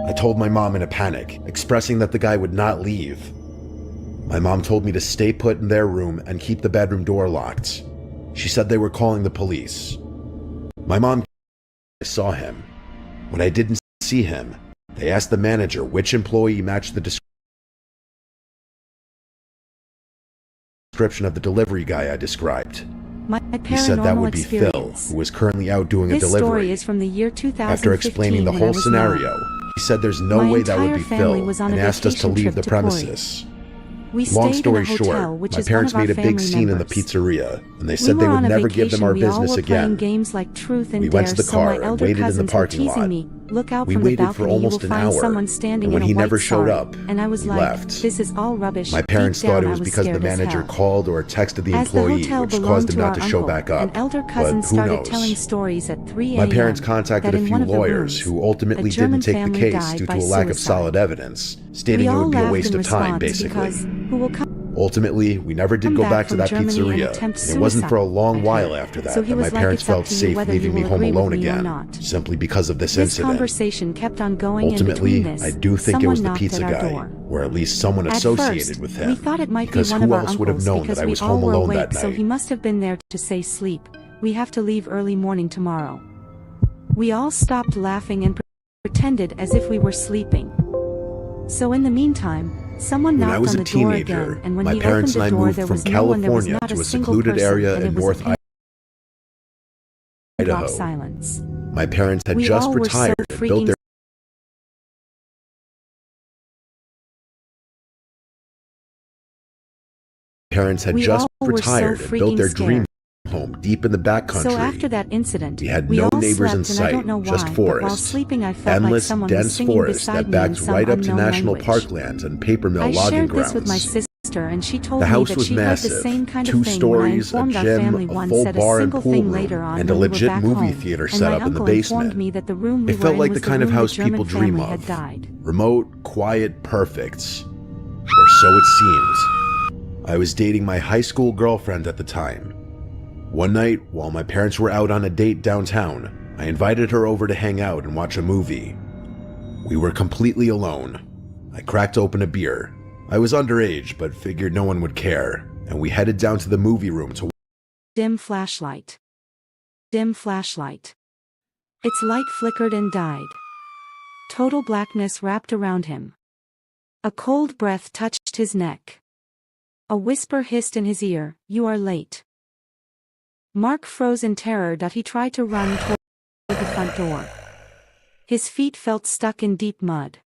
I told my mom in a panic, expressing that the guy would not leave. My mom told me to stay put in their room and keep the bedroom door locked. She said they were calling the police. My mom saw him. When I didn't see him, they asked the manager which employee matched the description of the delivery guy I described. He said that would be Phil, who was currently out doing a delivery. This story is from the year 2015. After explaining the whole scenario, he said there's no way that would be Phil and asked us to leave the premises. Long story short, my parents made a big scene in the pizzeria, and they said they would never give them our business again. We went to the car and waited in the parking lot. We waited for almost an hour, and when he never showed up, we left. My parents thought it was because the manager called or texted the employee, which caused him not to show back up, but who knows? My parents contacted a few lawyers who ultimately didn't take the case due to a lack of solid evidence, stating it would be a waste of time, basically. Ultimately, we never did go back to that pizzeria, and it wasn't for a long while after that that my parents felt safe leaving me home alone again, simply because of this incident. Ultimately, I do think it was the pizza guy, or at least someone associated with him, because who else would have known that I was home alone that night? So he must have been there to say, "Sleep, we have to leave early morning tomorrow." We all stopped laughing and pretended as if we were sleeping. So in the meantime, someone knocked on the door again, and when he opened the door, there was no one. There was not a single person, and it was a Idaho. Silence. My parents had just retired and built their dream home deep in the backcountry. So after that incident, we had no neighbors in sight, just forest. Endless, dense forest that backs right up to national parklands and paper mill logging grounds. This with my sister, and she told the house me that was she massive, heard the same kind 2 of thing stories, a gym, a full bar and pool room, and a legit movie theater set up in the basement. It felt like the kind of house people dream of. Remote, quiet, perfect. Or so it seemed. I was dating my high school girlfriend at the time. One night, while my parents were out on a date downtown, I invited her over to hang out and watch a movie. We were completely alone. I cracked open a beer. I was underage, but figured no one would care, and we headed down to the movie room to dim flashlight. Dim flashlight. Its light flickered and died. Total blackness wrapped around him. A cold breath touched his neck. A whisper hissed in his ear, "You are late." Mark froze in terror that he tried to run toward the front door. His feet felt stuck in deep mud.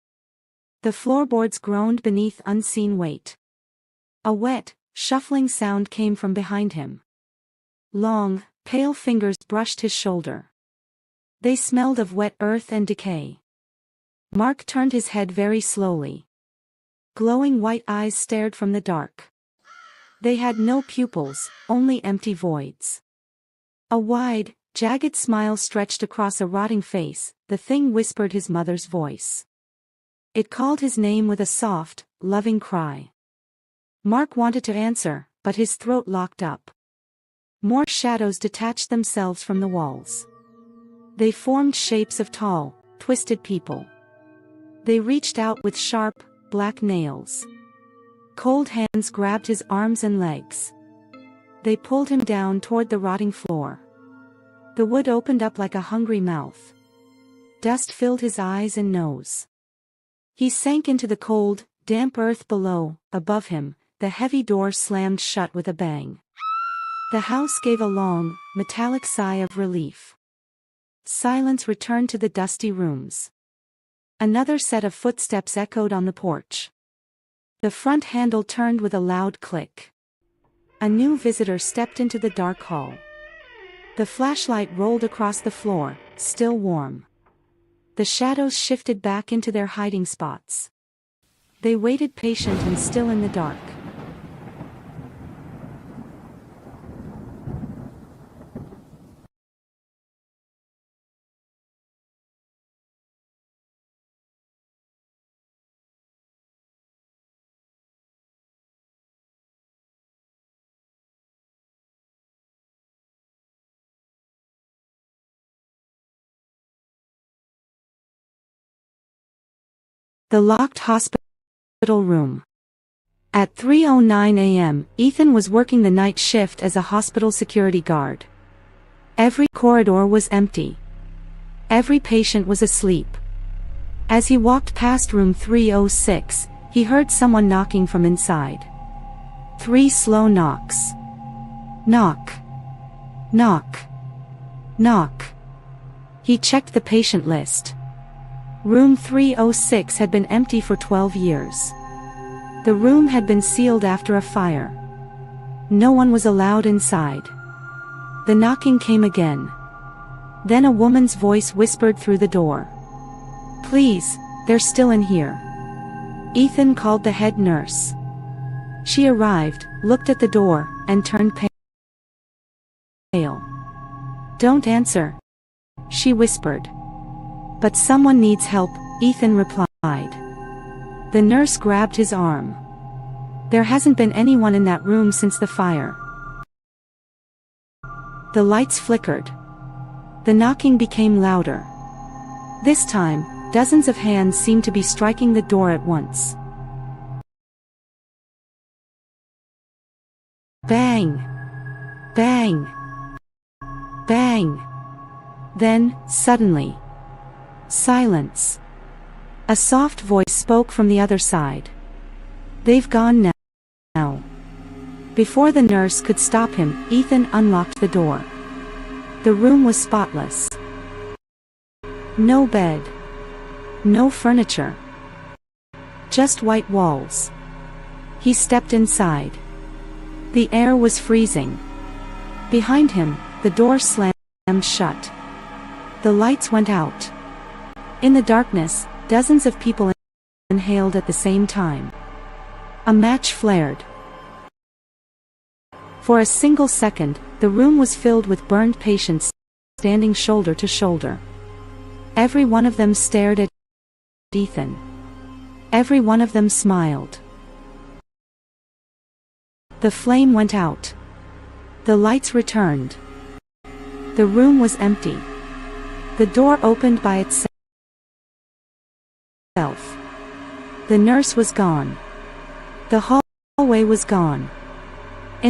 The floorboards groaned beneath unseen weight. A wet, shuffling sound came from behind him. Long, pale fingers brushed his shoulder. They smelled of wet earth and decay. Mark turned his head very slowly. Glowing white eyes stared from the dark. They had no pupils, only empty voids. A wide, jagged smile stretched across a rotting face. The thing whispered his mother's voice. It called his name with a soft, loving cry. Mark wanted to answer, but his throat locked up. More shadows detached themselves from the walls. They formed shapes of tall, twisted people. They reached out with sharp, black nails. Cold hands grabbed his arms and legs. They pulled him down toward the rotting floor. The wood opened up like a hungry mouth. Dust filled his eyes and nose. He sank into the cold, damp earth below. Above him, the heavy door slammed shut with a bang. The house gave a long, metallic sigh of relief. Silence returned to the dusty rooms. Another set of footsteps echoed on the porch. The front handle turned with a loud click. A new visitor stepped into the dark hall. The flashlight rolled across the floor, still warm. The shadows shifted back into their hiding spots. They waited patient and still in the dark. The locked hospital room. At 3:09 a.m., Ethan was working the night shift as a hospital security guard. Every corridor was empty. Every patient was asleep. As he walked past room 306, he heard someone knocking from inside. 3 slow knocks. Knock. Knock. Knock. He checked the patient list. Room 306 had been empty for 12 years. The room had been sealed after a fire. No one was allowed inside. The knocking came again. Then a woman's voice whispered through the door. "Please, they're still in here." Ethan called the head nurse. She arrived, looked at the door, and turned pale. "Don't answer," she whispered. "But someone needs help," Ethan replied. The nurse grabbed his arm. "There hasn't been anyone in that room since the fire." The lights flickered. The knocking became louder. This time, dozens of hands seemed to be striking the door at once. Bang! Bang! Bang! Then, suddenly, silence. A soft voice spoke from the other side. "They've gone now." Before the nurse could stop him, Ethan unlocked the door. The room was spotless. No bed. No furniture. Just white walls. He stepped inside. The air was freezing. Behind him, the door slammed shut. The lights went out. In the darkness, dozens of people inhaled at the same time. A match flared. For a single second, the room was filled with burned patients standing shoulder to shoulder. Every one of them stared at Ethan. Every one of them smiled. The flame went out. The lights returned. The room was empty. The door opened by itself. The nurse was gone. The hallway was gone.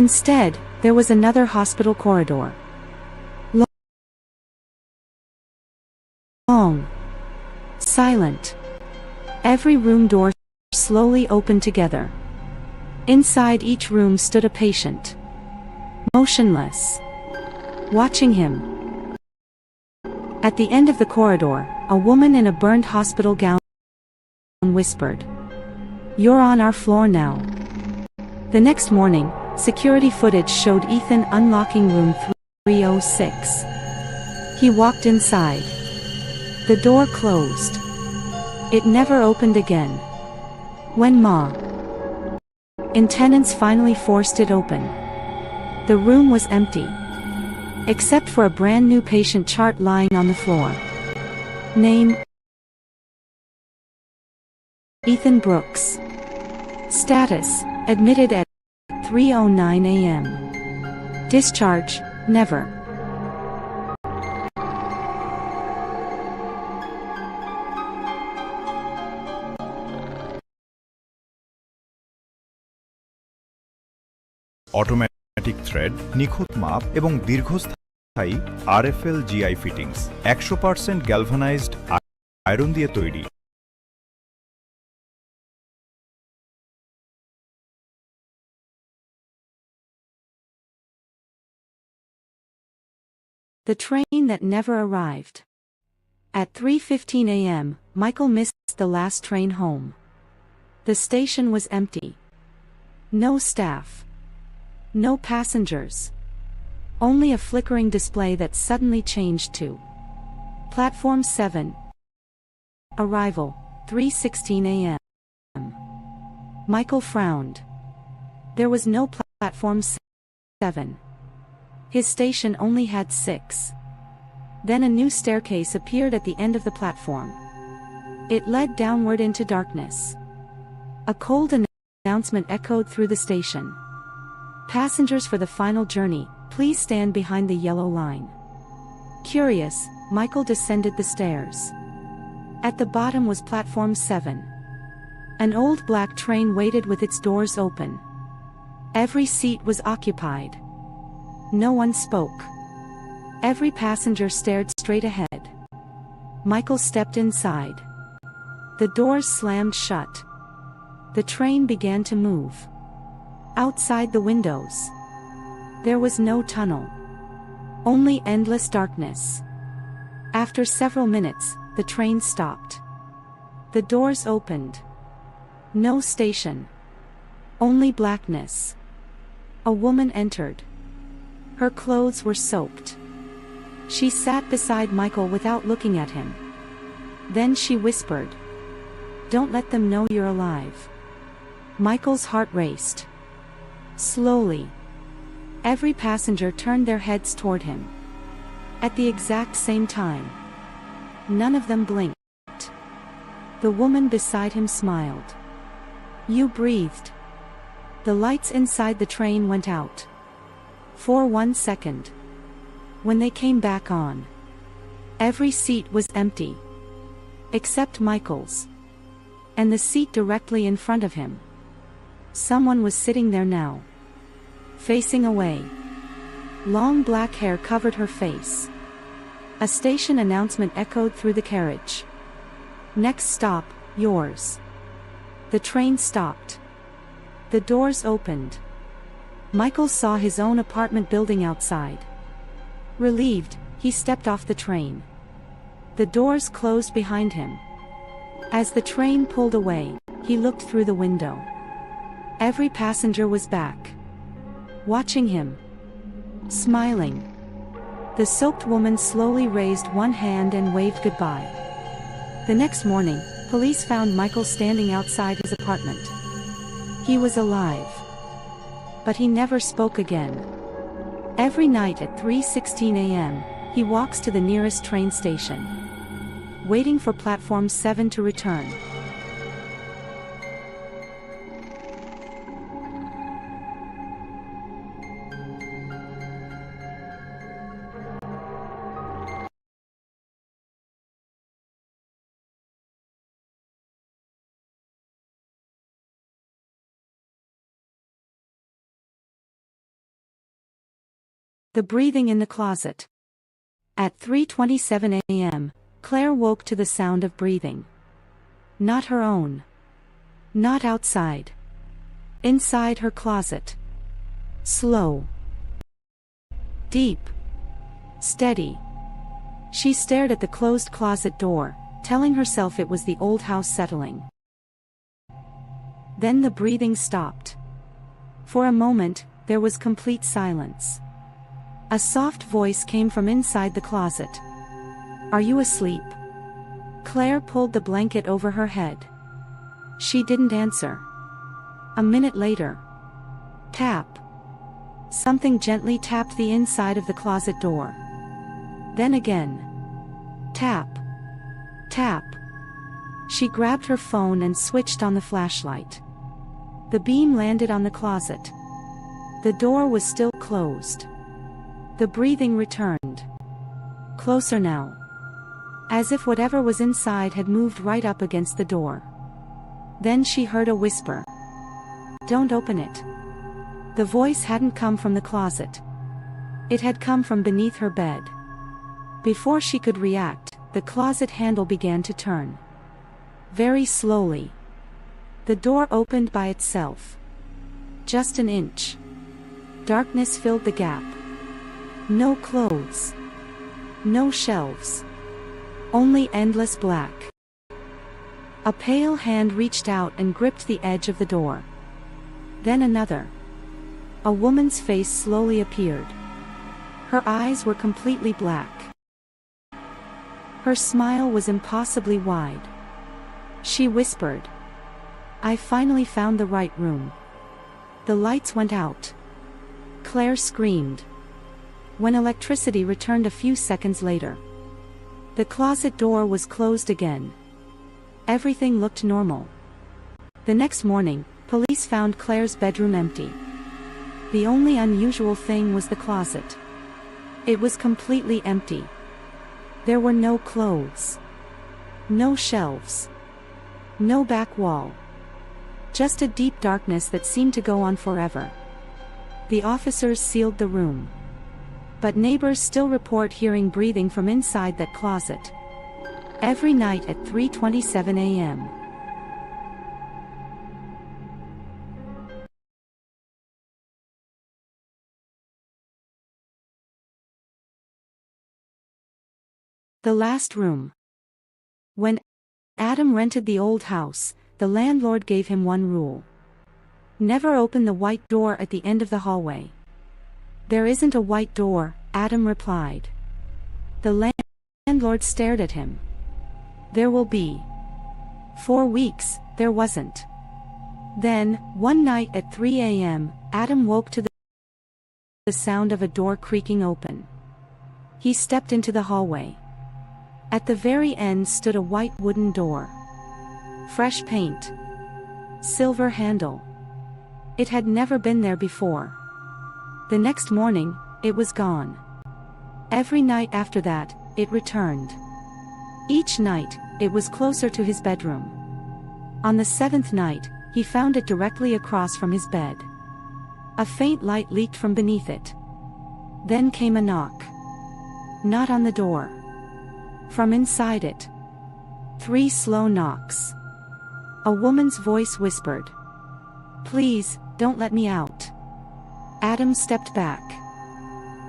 Instead, there was another hospital corridor. Long. Silent. Every room door slowly opened together. Inside each room stood a patient. Motionless. Watching him. At the end of the corridor, a woman in a burned hospital gown whispered, "You're on our floor now." The next morning, security footage showed Ethan unlocking room 306. He walked inside. The door closed. It never opened again. When maintenance finally forced it open, the room was empty. Except for a brand new patient chart lying on the floor. Name: Ethan Brooks. Status: admitted at 3:09 a.m. Discharge: never. Automatic thread, নিখুঁত মাপ এবং দীর্ঘস্থায়ী RFL GI fittings, 100% galvanised iron দিয়ে তৈরি। The train that never arrived. At 3:15 a.m., Michael missed the last train home. The station was empty. No staff. No passengers. Only a flickering display that suddenly changed to Platform 7. Arrival, 3:16 a.m. Michael frowned. There was no Platform 7. His station only had 6. Then a new staircase appeared at the end of the platform. It led downward into darkness. A cold announcement echoed through the station. "Passengers for the final journey, please stand behind the yellow line." Curious, Michael descended the stairs. At the bottom was Platform 7. An old black train waited with its doors open. Every seat was occupied. No one spoke. Every passenger stared straight ahead. Michael stepped inside. The doors slammed shut. The train began to move. Outside the windows, there was no tunnel. Only endless darkness. After several minutes, the train stopped. The doors opened. No station. Only blackness. A woman entered. Her clothes were soaked. She sat beside Michael without looking at him. Then she whispered, "Don't let them know you're alive." Michael's heart raced. Slowly, every passenger turned their heads toward him. At the exact same time, none of them blinked. The woman beside him smiled. "You breathed." The lights inside the train went out. For 1 second. When they came back on, every seat was empty. Except Michael's. And the seat directly in front of him. Someone was sitting there now. Facing away. Long black hair covered her face. A station announcement echoed through the carriage. "Next stop, yours." The train stopped. The doors opened. Michael saw his own apartment building outside. Relieved, he stepped off the train. The doors closed behind him. As the train pulled away, he looked through the window. Every passenger was back. Watching him. Smiling. The soaked woman slowly raised one hand and waved goodbye. The next morning, police found Michael standing outside his apartment. He was alive. But he never spoke again. Every night at 3:16 a.m., he walks to the nearest train station, waiting for Platform 7 to return. The breathing in the closet. At 3:27 a.m., Claire woke to the sound of breathing. Not her own. Not outside. Inside her closet. Slow. Deep. Steady. She stared at the closed closet door, telling herself it was the old house settling. Then the breathing stopped. For a moment, there was complete silence. A soft voice came from inside the closet. "Are you asleep?" Claire pulled the blanket over her head. She didn't answer. A minute later. Tap. Something gently tapped the inside of the closet door. Then again. Tap. Tap. She grabbed her phone and switched on the flashlight. The beam landed on the closet. The door was still closed. The breathing returned. Closer now. As if whatever was inside had moved right up against the door. Then she heard a whisper. "Don't open it." The voice hadn't come from the closet. It had come from beneath her bed. Before she could react, the closet handle began to turn. Very slowly. The door opened by itself. Just an inch. Darkness filled the gap. No clothes. No shelves. Only endless black. A pale hand reached out and gripped the edge of the door. Then another. A woman's face slowly appeared. Her eyes were completely black. Her smile was impossibly wide. She whispered, "I finally found the right room." The lights went out. Claire screamed. When electricity returned a few seconds later, the closet door was closed again. Everything looked normal. The next morning, police found Claire's bedroom empty. The only unusual thing was the closet. It was completely empty. There were no clothes. No shelves. No back wall. Just a deep darkness that seemed to go on forever. The officers sealed the room. But neighbors still report hearing breathing from inside that closet. Every night at 3:27 a.m. The last room. When Adam rented the old house, the landlord gave him one rule. Never open the white door at the end of the hallway. There isn't a white door, Adam replied. The landlord stared at him. There will be. 4 weeks, there wasn't. Then, one night at 3 a.m., Adam woke to the sound of a door creaking open. He stepped into the hallway. At the very end stood a white wooden door. Fresh paint. Silver handle. It had never been there before. The next morning, it was gone. Every night after that, it returned. Each night, it was closer to his bedroom. On the 7th night, he found it directly across from his bed. A faint light leaked from beneath it. Then came a knock. Not on the door. From inside it. 3 slow knocks. A woman's voice whispered, "Please, don't let me out." Adam stepped back.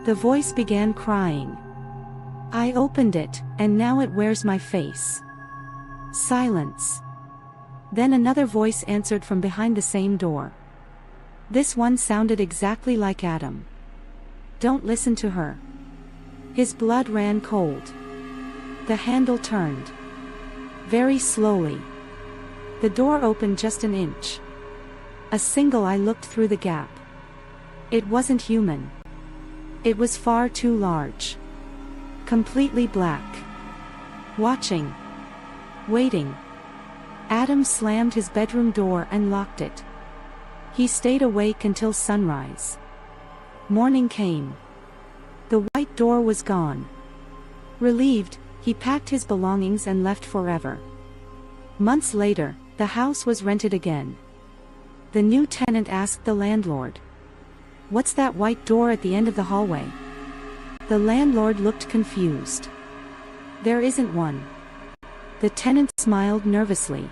The voice began crying. "I opened it, and now it wears my face." Silence. Then another voice answered from behind the same door. This one sounded exactly like Adam. "Don't listen to her." His blood ran cold. The handle turned. Very slowly. The door opened just an inch. A single eye looked through the gap. It wasn't human. It was far too large. Completely black. Watching. Waiting. Adam slammed his bedroom door and locked it. He stayed awake until sunrise. Morning came. The white door was gone. Relieved, he packed his belongings and left forever. Months later, the house was rented again. The new tenant asked the landlord, "What's that white door at the end of the hallway?" The landlord looked confused. "There isn't one." The tenant smiled nervously.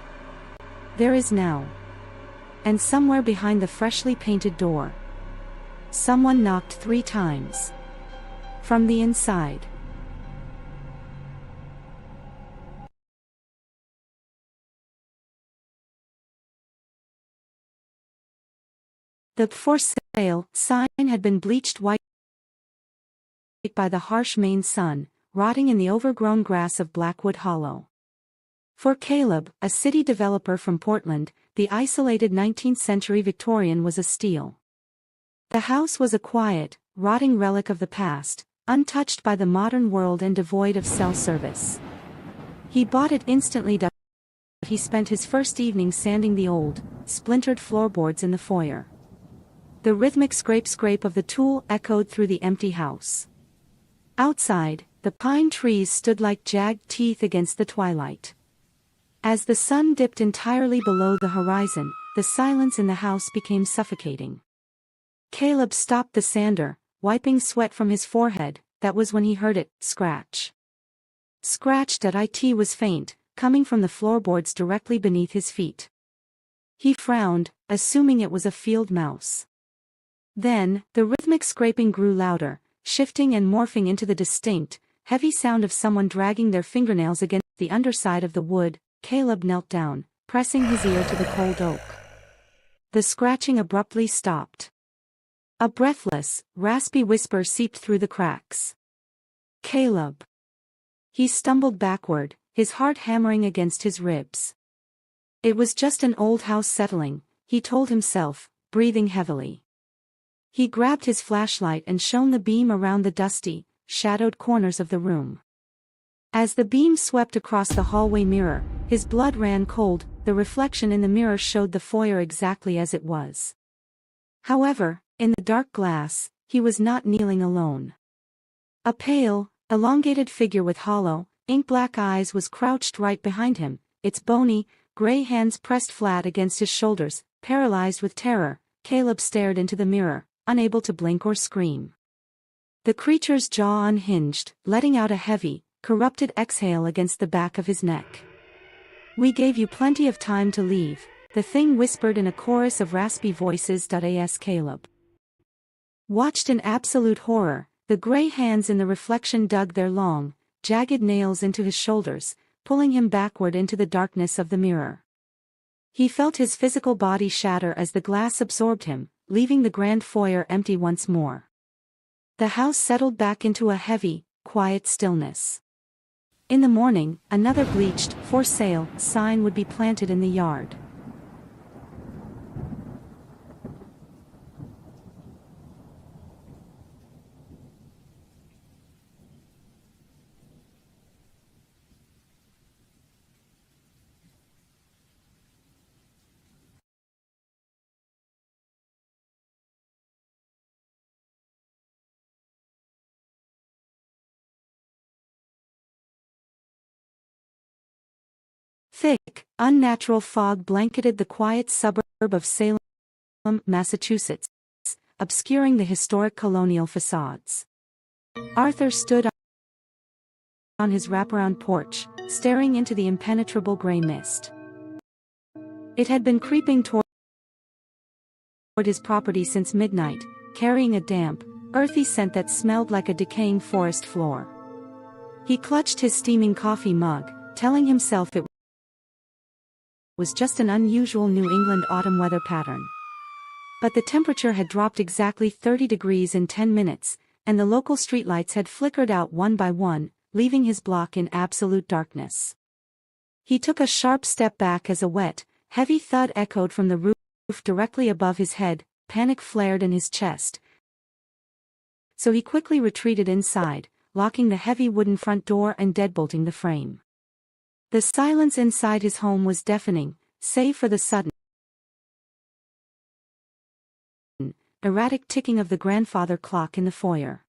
"There is now." And somewhere behind the freshly painted door, someone knocked 3 times. From the inside. The "for sale" sign had been bleached white by the harsh Maine sun, rotting in the overgrown grass of Blackwood Hollow. For Caleb, a city developer from Portland, the isolated 19th-century Victorian was a steal. The house was a quiet, rotting relic of the past, untouched by the modern world and devoid of cell service. He bought it instantly. He spent his first evening sanding the old, splintered floorboards in the foyer. The rhythmic scrape of the tool echoed through the empty house. Outside, the pine trees stood like jagged teeth against the twilight. As the sun dipped entirely below the horizon, the silence in the house became suffocating. Caleb stopped the sander, wiping sweat from his forehead. That was when he heard it scratch. Scratch.it was faint, coming from the floorboards directly beneath his feet. He frowned, assuming it was a field mouse. Then, the rhythmic scraping grew louder, shifting and morphing into the distinct, heavy sound of someone dragging their fingernails against the underside of the wood. Caleb knelt down, pressing his ear to the cold oak. The scratching abruptly stopped. A breathless, raspy whisper seeped through the cracks. "Caleb." He stumbled backward, his heart hammering against his ribs. It was just an old house settling, he told himself, breathing heavily. He grabbed his flashlight and shone the beam around the dusty, shadowed corners of the room. As the beam swept across the hallway mirror, his blood ran cold. The reflection in the mirror showed the foyer exactly as it was. However, in the dark glass, he was not kneeling alone. A pale, elongated figure with hollow, ink-black eyes was crouched right behind him, its bony, gray hands pressed flat against his shoulders, paralyzed with terror. Caleb stared into the mirror, unable to blink or scream. The creature's jaw unhinged, letting out a heavy, corrupted exhale against the back of his neck. "We gave you plenty of time to leave," the thing whispered in a chorus of raspy voices. As Caleb watched in absolute horror, the gray hands in the reflection dug their long, jagged nails into his shoulders, pulling him backward into the darkness of the mirror. He felt his physical body shatter as the glass absorbed him, leaving the grand foyer empty once more. The house settled back into a heavy, quiet stillness. In the morning, another bleached, "For sale" sign would be planted in the yard. Thick, unnatural fog blanketed the quiet suburb of Salem, Massachusetts, obscuring the historic colonial facades. Arthur stood on his wraparound porch, staring into the impenetrable gray mist. It had been creeping toward his property since midnight, carrying a damp, earthy scent that smelled like a decaying forest floor. He clutched his steaming coffee mug, telling himself it was just an unusual New England autumn weather pattern. But the temperature had dropped exactly 30 degrees in 10 minutes, and the local streetlights had flickered out one by one, leaving his block in absolute darkness. He took a sharp step back as a wet, heavy thud echoed from the roof directly above his head. Panic flared in his chest, so he quickly retreated inside, locking the heavy wooden front door and deadbolting the frame. The silence inside his home was deafening, save for the sudden, erratic ticking of the grandfather clock in the foyer.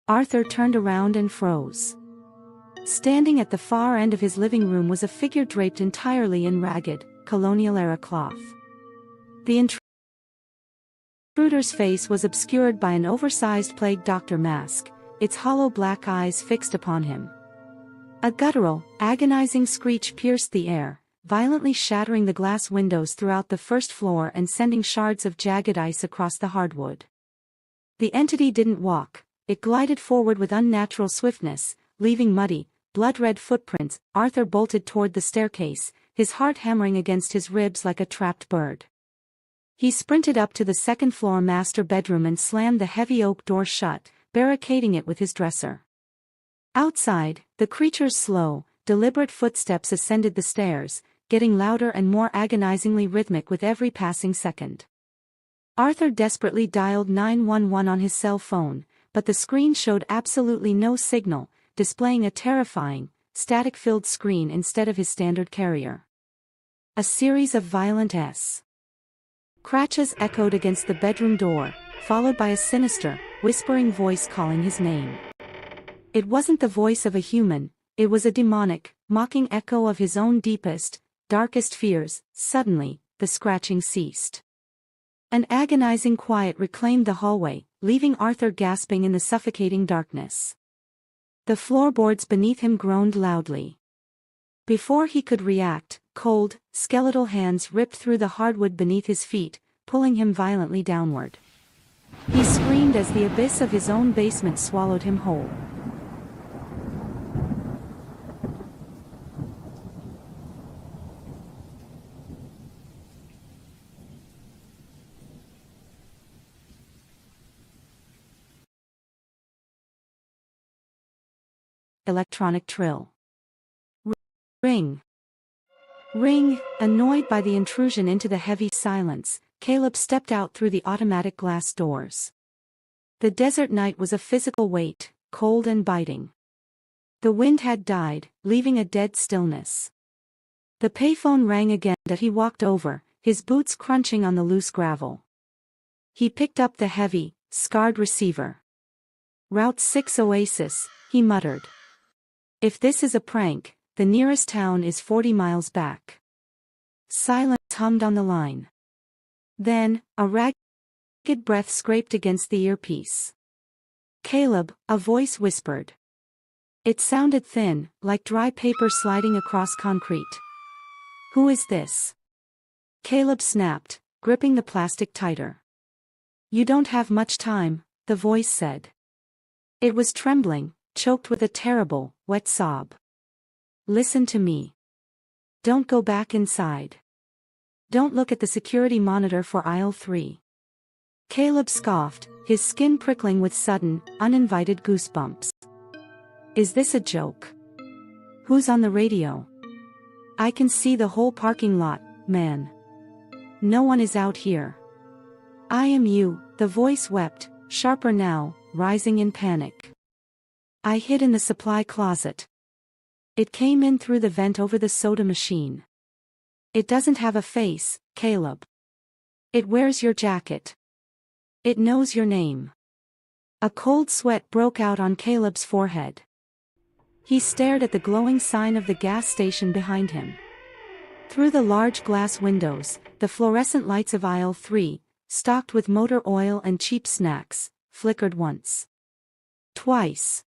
Arthur turned around and froze. Standing at the far end of his living room was a figure draped entirely in ragged, colonial-era cloth. The intruder's face was obscured by an oversized plague doctor mask, its hollow black eyes fixed upon him. A guttural, agonizing screech pierced the air, violently shattering the glass windows throughout the first floor and sending shards of jagged ice across the hardwood. The entity didn't walk, it glided forward with unnatural swiftness, leaving muddy, blood-red footprints. Arthur bolted toward the staircase, his heart hammering against his ribs like a trapped bird. He sprinted up to the second-floor master bedroom and slammed the heavy oak door shut, barricading it with his dresser. Outside, the creature's slow, deliberate footsteps ascended the stairs, getting louder and more agonizingly rhythmic with every passing second. Arthur desperately dialed 911 on his cell phone, but the screen showed absolutely no signal, displaying a terrifying, static-filled screen instead of his standard carrier. A series of violent scratches echoed against the bedroom door, followed by a sinister, whispering voice calling his name. It wasn't the voice of a human, it was a demonic, mocking echo of his own deepest, darkest fears. Suddenly, the scratching ceased. An agonizing quiet reclaimed the hallway, leaving Arthur gasping in the suffocating darkness. The floorboards beneath him groaned loudly. Before he could react, cold, skeletal hands ripped through the hardwood beneath his feet, pulling him violently downward. He screamed as the abyss of his own basement swallowed him whole. Electronic trill. Ring. Ring. Annoyed by the intrusion into the heavy silence, Caleb stepped out through the automatic glass doors. The desert night was a physical weight, cold and biting. The wind had died, leaving a dead stillness. The payphone rang again as he walked over, his boots crunching on the loose gravel. He picked up the heavy, scarred receiver. "Route 6 Oasis," he muttered. "If this is a prank, the nearest town is 40 miles back." Silence hummed on the line. Then, a ragged breath scraped against the earpiece. "Caleb," a voice whispered. It sounded thin, like dry paper sliding across concrete. "Who is this?" Caleb snapped, gripping the plastic tighter. "You don't have much time," the voice said. It was trembling, choked with a terrible, wet sob. "Listen to me. Don't go back inside. Don't look at the security monitor for aisle 3. Caleb scoffed, his skin prickling with sudden, uninvited goosebumps. "Is this a joke? Who's on the radio? I can see the whole parking lot, man. No one is out here." "I am you," the voice wept, sharper now, rising in panic. "I hid in the supply closet. It came in through the vent over the soda machine. It doesn't have a face, Caleb. It wears your jacket. It knows your name." A cold sweat broke out on Caleb's forehead. He stared at the glowing sign of the gas station behind him. Through the large glass windows, the fluorescent lights of aisle 3, stocked with motor oil and cheap snacks, flickered once. Twice.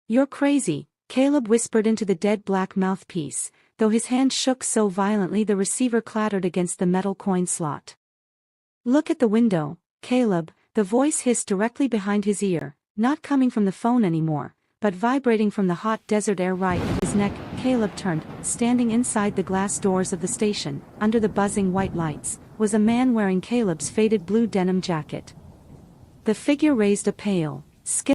"You're crazy," Caleb whispered into the dead black mouthpiece, though his hand shook so violently the receiver clattered against the metal coin slot. "Look at the window, Caleb," the voice hissed directly behind his ear, not coming from the phone anymore, but vibrating from the hot desert air right at his neck. Caleb turned. Standing inside the glass doors of the station, under the buzzing white lights, was a man wearing Caleb's faded blue denim jacket. The figure raised a pale, skin